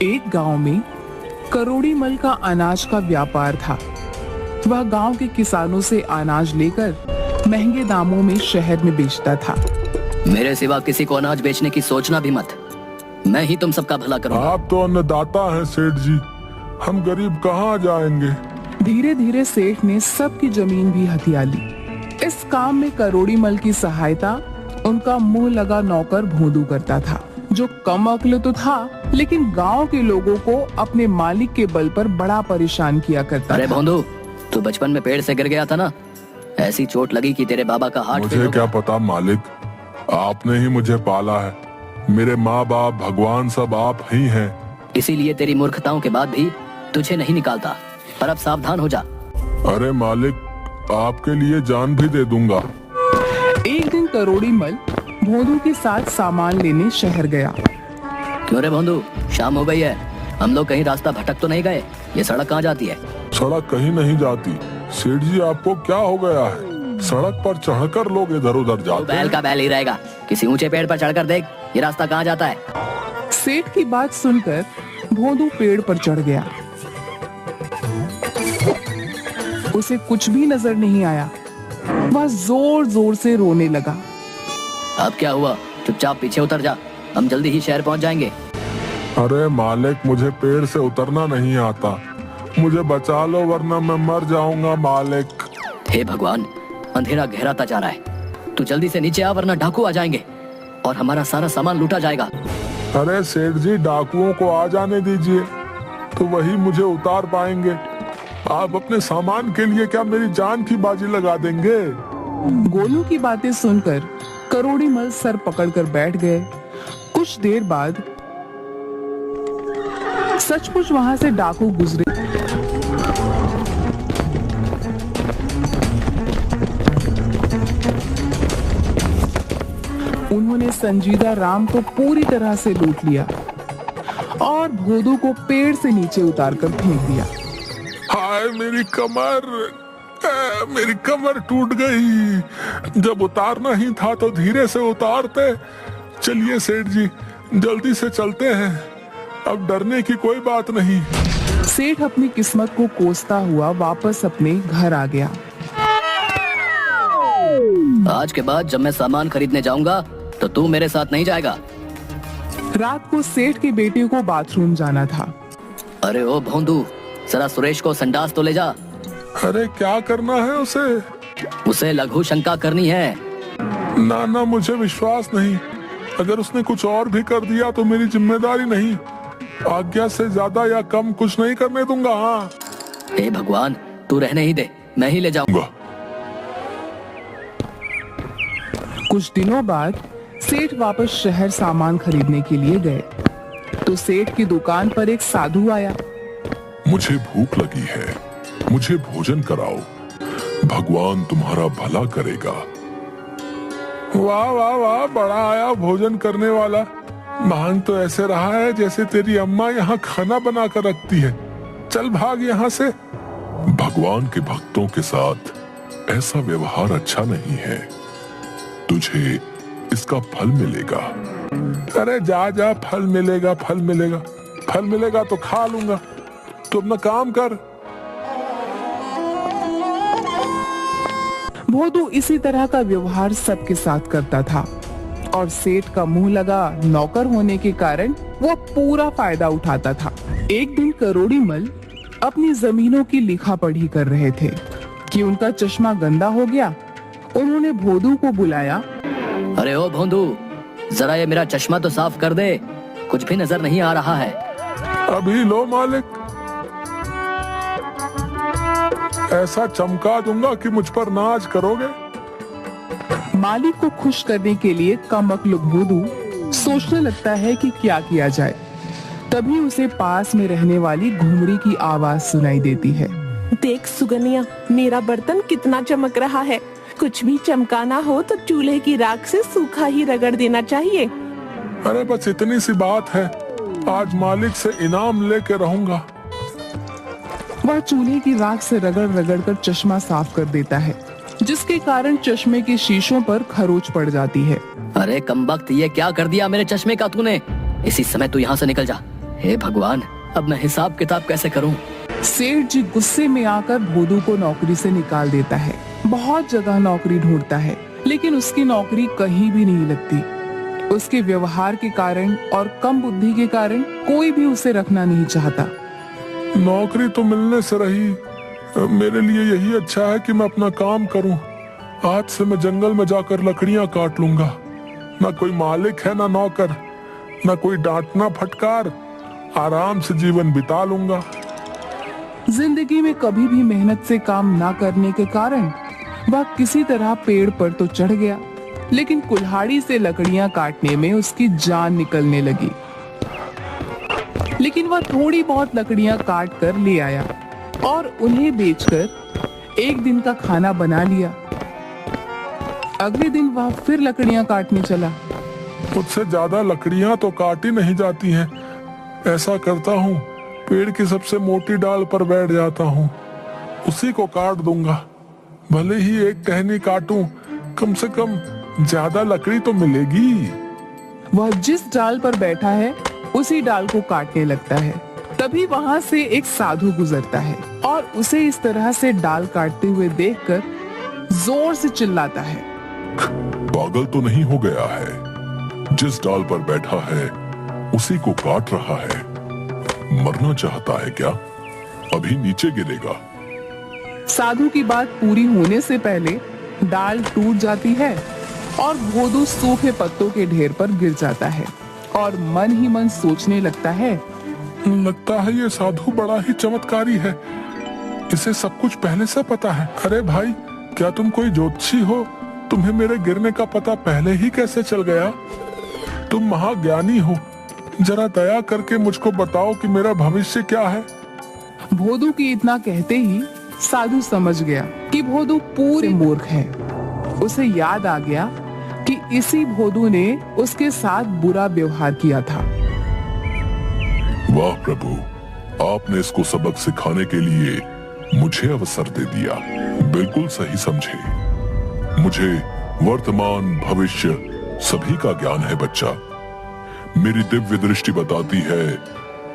एक गांव में करोड़ी मल का अनाज का व्यापार था। वह गांव के किसानों से अनाज लेकर महंगे दामों में शहर में बेचता था। मेरे सिवा किसी को अनाज बेचने की सोचना भी मत। मैं ही तुम सबका भला करूंगा। आप तो अन्नदाता हैं सेठ जी, हम गरीब कहाँ जाएंगे। धीरे धीरे सेठ ने सबकी जमीन भी हथिया ली। इस काम में करोड़ी मल की सहायता उनका मुंह लगा नौकर भोंदू करता था, जो कम अक्ल तो था लेकिन गांव के लोगों को अपने मालिक के बल पर बड़ा परेशान किया करता अरे था। भोंदू, तू बचपन में पेड़ से गिर गया था ना, ऐसी चोट लगी कि तेरे बाबा का हार्ट फेल मुझे हो क्या गया। पता मालिक, आपने ही मुझे पाला है। मेरे माँ बाप भगवान सब आप ही हैं। इसीलिए तेरी मूर्खताओं के बाद भी तुझे नहीं निकालता। पर अब सावधान हो जा। अरे मालिक, आपके लिए जान भी दे दूंगा। एक दिन करोड़ी मल भोंदू के साथ सामान लेने शहर गया। क्यों रे भोंदू, शाम हो गई है, हम लोग कहीं रास्ता भटक तो नहीं गए? ये सड़क कहाँ जाती है? सड़क कहीं नहीं जाती। सेठ जी, आपको क्या हो गया है? सड़क पर चढ़कर लोग इधर उधर तो जाते बैल हैं। का बैल ही रहेगा। किसी ऊंचे पेड़ पर चढ़कर देख, ये रास्ता कहाँ जाता है। सेठ की बात सुनकर भोंदू पेड़ पर चढ़ गया। उसे कुछ भी नजर नहीं आया। वह जोर जोर से रोने लगा। अब क्या हुआ? चुपचाप पीछे उतर जा, हम जल्दी ही शहर पहुंच जाएंगे। अरे मालिक, मुझे पेड़ से उतरना नहीं आता। मुझे बचा लो वरना मैं मर जाऊंगा मालिक। हे भगवान, अंधेरा गहराता जा रहा है। तू जल्दी से नीचे आ वरना डाकू आ जाएंगे और हमारा सारा सामान लूटा जाएगा। अरे सेठ जी, डाकुओं को आ जाने दीजिए, तो वही मुझे उतार पाएंगे। आप अपने सामान के लिए क्या मेरी जान की बाजी लगा देंगे? गोलू की बातें सुनकर करोड़ी मल सर पकड़कर बैठ गए। कुछ देर बाद सचमुच वहां से डाकू गुजरे। उन्होंने संजीदा राम को पूरी तरह से लूट लिया और भोदू को पेड़ से नीचे उतारकर फेंक दिया। हाय मेरी कमर, मेरी कमर टूट गई। जब उतारना ही था तो धीरे से उतारते। चलिए सेठ जी, जल्दी से चलते हैं, अब डरने की कोई बात नहीं। सेठ अपनी किस्मत को कोसता हुआ वापस अपने घर आ गया। आज के बाद जब मैं सामान खरीदने जाऊंगा तो तू मेरे साथ नहीं जाएगा। रात को सेठ के बेटे को बाथरूम जाना था। अरे ओ भोंदू, जरा सुरेश को संडास तो ले जा। अरे क्या करना है उसे? उसे लघु शंका करनी है। ना ना, मुझे विश्वास नहीं। अगर उसने कुछ और भी कर दिया तो मेरी जिम्मेदारी नहीं। आज्ञा से ज्यादा या कम कुछ नहीं करने दूंगा। हाँ, हे भगवान, तू रहने ही दे, मैं ही ले जाऊंगा। कुछ दिनों बाद सेठ वापस शहर सामान खरीदने के लिए गए तो सेठ की दुकान पर एक साधु आया। मुझे भूख लगी है, मुझे भोजन कराओ, भगवान तुम्हारा भला करेगा। वाह वाह वाह, बड़ा आया भोजन करने वाला। मांग तो ऐसे रहा है जैसे तेरी अम्मा यहाँ खाना बना कर रखती है। चल भाग यहाँ से। भगवान के भक्तों के साथ ऐसा व्यवहार अच्छा नहीं है। तुझे इसका फल मिलेगा। अरे जा जा, फल मिलेगा, फल मिलेगा, फल मिलेगा तो खा लूंगा। तू अपना काम कर। भोदू इसी तरह का व्यवहार सबके साथ करता था और सेठ का मुंह लगा नौकर होने के कारण वो पूरा फायदा उठाता था। एक दिन करोड़ी मल अपनी जमीनों की लिखा पढ़ी कर रहे थे कि उनका चश्मा गंदा हो गया। उन्होंने भोदू को बुलाया। अरे ओ भोंदू, जरा ये मेरा चश्मा तो साफ कर दे, कुछ भी नजर नहीं आ रहा है। अभी लो मालिक, ऐसा चमका दूंगा कि मुझ पर नाज करोगे। मालिक को खुश करने के लिए कमअक्ल भोदू सोचने लगता है कि क्या किया जाए। तभी उसे पास में रहने वाली घुमरी की आवाज सुनाई देती है। देख सुगनिया, मेरा बर्तन कितना चमक रहा है। कुछ भी चमकाना हो तो चूल्हे की राख से सूखा ही रगड़ देना चाहिए। अरे बस इतनी सी बात है, आज मालिक से इनाम लेके रहूंगा। वह चूल्हे की राख से रगड़ रगड़ कर चश्मा साफ कर देता है, जिसके कारण चश्मे के शीशों पर खरोच पड़ जाती है। अरे कमबख्त, ये क्या कर दिया मेरे चश्मे का तूने? इसी समय तू यहाँ से निकल जा, हे भगवान, अब मैं हिसाब किताब कैसे करूं? सेठ जी गुस्से में आकर भोदू को नौकरी से निकाल देता है। बहुत जगह नौकरी ढूंढता है, लेकिन उसकी नौकरी कहीं भी नहीं लगती। उसके व्यवहार के कारण और कम बुद्धि के कारण कोई भी उसे रखना नहीं चाहता। नौकरी तो मिलने से रही, मेरे लिए यही अच्छा है कि मैं अपना काम करूं। आज से मैं जंगल में जाकर लकड़ियां काट लूंगा। ना कोई मालिक है, ना नौकर, ना कोई डांटना फटकार। आराम से जीवन बिता लूंगा। जिंदगी में कभी भी मेहनत से काम ना करने के कारण वह किसी तरह पेड़ पर तो चढ़ गया, लेकिन कुल्हाड़ी से लकड़ियां काटने में उसकी जान निकलने लगी। लेकिन वह थोड़ी बहुत लकड़ियां काट कर ले आया और उन्हें बेचकर एक दिन का खाना बना लिया। अगले दिन वह फिर लकड़ियां काटने चला। मुझसे ज्यादा लकड़ियां तो काटी नहीं जाती हैं। ऐसा करता हूँ, पेड़ की सबसे मोटी डाल पर बैठ जाता हूँ, उसी को काट दूंगा। भले ही एक टहनी काटूं, कम से कम ज्यादा लकड़ी तो मिलेगी। वह जिस डाल पर बैठा है उसी डाल को काटने लगता है। तभी वहाँ से एक साधु गुजरता है और उसे इस तरह से डाल काटते हुए देखकर जोर से चिल्लाता है, पागल तो नहीं हो गया है? जिस डाल पर बैठा है उसी को काट रहा है। मरना चाहता है क्या? अभी नीचे गिरेगा। साधु की बात पूरी होने से पहले डाल टूट जाती है और भोदू सूखे पत्तों के ढेर पर गिर जाता है और मन ही मन सोचने लगता है, लगता है ये साधु बड़ा ही चमत्कारी है। इसे सब कुछ पहले से पता है। अरे भाई, क्या तुम कोई ज्योतिषी हो? तुम्हें मेरे गिरने का पता पहले ही कैसे चल गया? तुम महाज्ञानी हो, जरा दया करके मुझको बताओ कि मेरा भविष्य क्या है। भोदू की इतना कहते ही साधु समझ गया कि भोदू पूरे मूर्ख है। उसे याद आ गया कि इसी भोदू ने उसके साथ बुरा व्यवहार किया था। वाह प्रभु, आपने इसको सबक सिखाने के लिए मुझे अवसर दे दिया। बिल्कुल सही समझे। मुझे वर्तमान भविष्य सभी का ज्ञान है बच्चा। मेरी दिव्य दृष्टि बताती है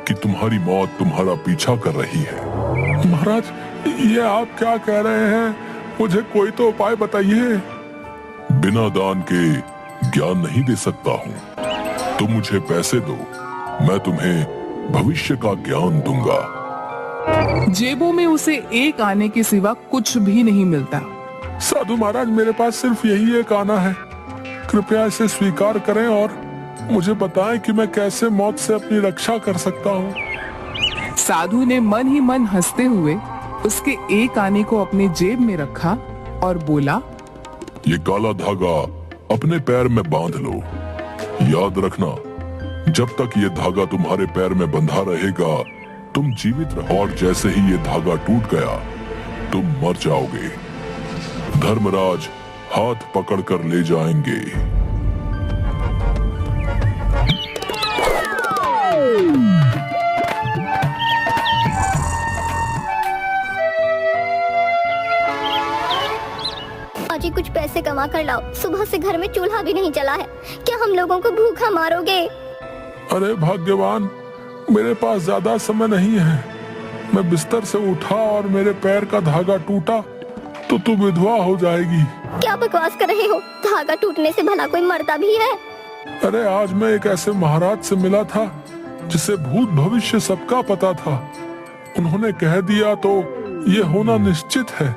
कि तुम्हारी मौत तुम्हारा पीछा कर रही है। महाराज, ये आप क्या कह रहे हैं? मुझे कोई तो उपाय बताइए। बिना दान के ज्ञान नहीं दे सकता हूँ। तुम मुझे पैसे दो, मैं तुम्हें भविष्य का ज्ञान दूंगा। जेबों में उसे एक आने के सिवा कुछ भी नहीं मिलता। साधु महाराज, मेरे पास सिर्फ यही एक आना है। कृपया इसे स्वीकार करें और मुझे बताएं कि मैं कैसे मौत से अपनी रक्षा कर सकता हूँ। साधु ने मन ही मन हंसते हुए उसके एक आने को अपने जेब में रखा और बोला, ये काला धागा अपने पैर में बांध लो। याद रखना, जब तक ये धागा तुम्हारे पैर में बंधा रहेगा तुम जीवित रहो, और जैसे ही ये धागा टूट गया तुम मर जाओगे। धर्मराज हाथ पकड़कर ले जाएंगे। अजी, कुछ पैसे कमा कर लाओ। सुबह से घर में चूल्हा भी नहीं जला है। क्या हम लोगों को भूखा मारोगे? अरे भाग्यवान, मेरे पास ज्यादा समय नहीं है। मैं बिस्तर से उठा और मेरे पैर का धागा टूटा तो तू विधवा हो जाएगी। क्या बकवास कर रहे हो? धागा टूटने से भला कोई मरता भी है? अरे आज मैं एक ऐसे महाराज से मिला था जिसे भूत भविष्य सबका पता था। उन्होंने कह दिया तो ये होना निश्चित है।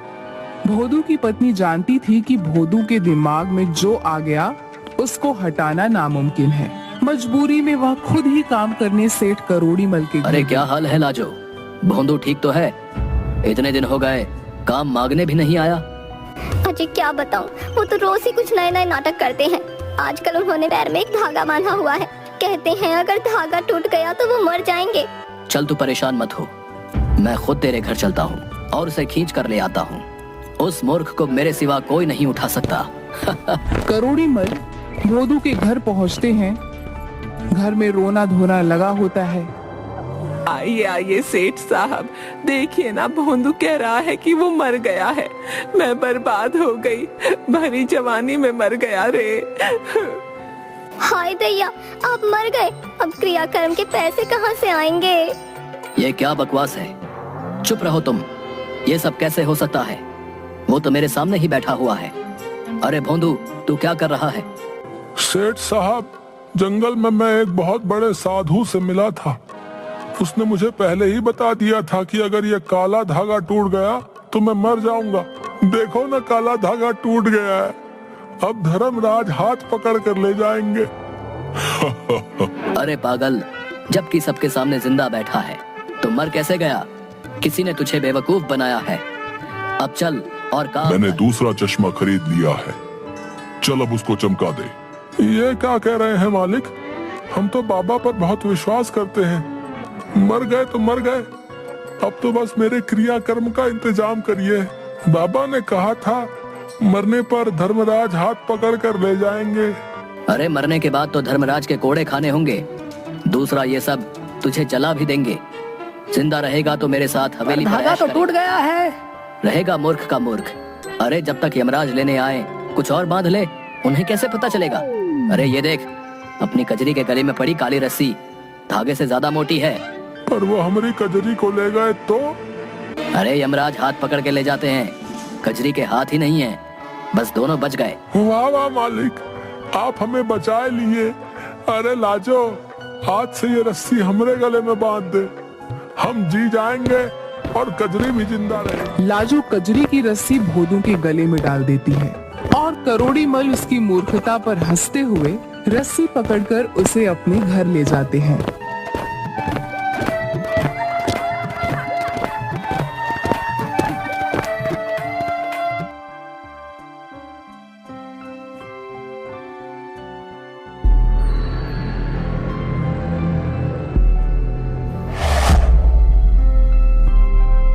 भोदू की पत्नी जानती थी कि भोदू के दिमाग में जो आ गया उसको हटाना नामुमकिन है। मजबूरी में वह खुद ही काम करने सेठ करोड़ीमल के अरे क्या हाल है लाजो? भोंदू ठीक तो है? इतने दिन हो गए, काम मांगने भी नहीं आया। अजी क्या बताऊं, वो तो रोज ही कुछ नए नए नाटक करते हैं। आजकल उन्होंने पैर में एक धागा बांधा हुआ है। कहते हैं अगर धागा टूट गया तो वो मर जाएंगे। चल तू परेशान मत हो, मैं खुद तेरे घर चलता हूँ और उसे खींच कर ले आता हूँ। उस मूर्ख को मेरे सिवा कोई नहीं उठा सकता। करोड़ीमल भोदू के घर पहुँचते हैं। घर में रोना धोना लगा होता है। आइए आइए सेठ साहब, देखिए ना, भोंदू कह रहा है कि वो मर गया है। मैं बर्बाद हो गई, भरी जवानी में मर गया रे। हाय दैया, आप मर गए। अब क्रियाकर्म के पैसे कहाँ से आएंगे? ये क्या बकवास है? चुप रहो तुम। ये सब कैसे हो सकता है? वो तो मेरे सामने ही बैठा हुआ है। अरे भोंदू, तू क्या कर रहा है? सेठ साहब, जंगल में मैं एक बहुत बड़े साधु से मिला था। उसने मुझे पहले ही बता दिया था कि अगर ये काला धागा टूट गया तो मैं मर जाऊंगा। देखो ना, काला धागा टूट गया है। अब धर्मराज हाथ पकड़ कर ले जाएंगे। अरे पागल, जबकि सबके सामने जिंदा बैठा है तो मर कैसे गया? किसी ने तुझे बेवकूफ बनाया है। अब चल और काम मैंने कर। दूसरा चश्मा खरीद लिया है। चल अब उसको चमका दे। ये क्या कह रहे हैं मालिक? हम तो बाबा पर बहुत विश्वास करते हैं। मर गए तो मर गए, अब तो बस मेरे क्रियाकर्म का इंतजाम करिए। बाबा ने कहा था मरने पर धर्मराज हाथ पकड़ कर ले जाएंगे। अरे मरने के बाद तो धर्मराज के कोड़े खाने होंगे। दूसरा, ये सब तुझे जला भी देंगे। जिंदा रहेगा तो मेरे साथ हवेली पर धागा ऐश तो करेगा। टूट गया है। रहेगा मूर्ख का मूर्ख। अरे जब तक यमराज लेने आए कुछ और बांध ले, उन्हें कैसे पता चलेगा? अरे ये देख, अपनी कजरी के गले में पड़ी काली रस्सी धागे से ज्यादा मोटी है। पर वो हमारी कजरी को ले गए तो? अरे यमराज हाथ पकड़ के ले जाते हैं, कजरी के हाथ ही नहीं है। बस दोनों बच गए। वाह वाह मालिक, आप हमें बचाए लिए। अरे लाजो, आज से ये रस्सी हमारे गले में बांध दे। हम जी जाएंगे और कजरी भी जिंदा रहेगी। लाजो कजरी की रस्सी भोदू के गले में डाल देती है और करोड़ी मल उसकी मूर्खता पर हंसते हुए रस्सी पकड़कर उसे अपने घर ले जाते हैं।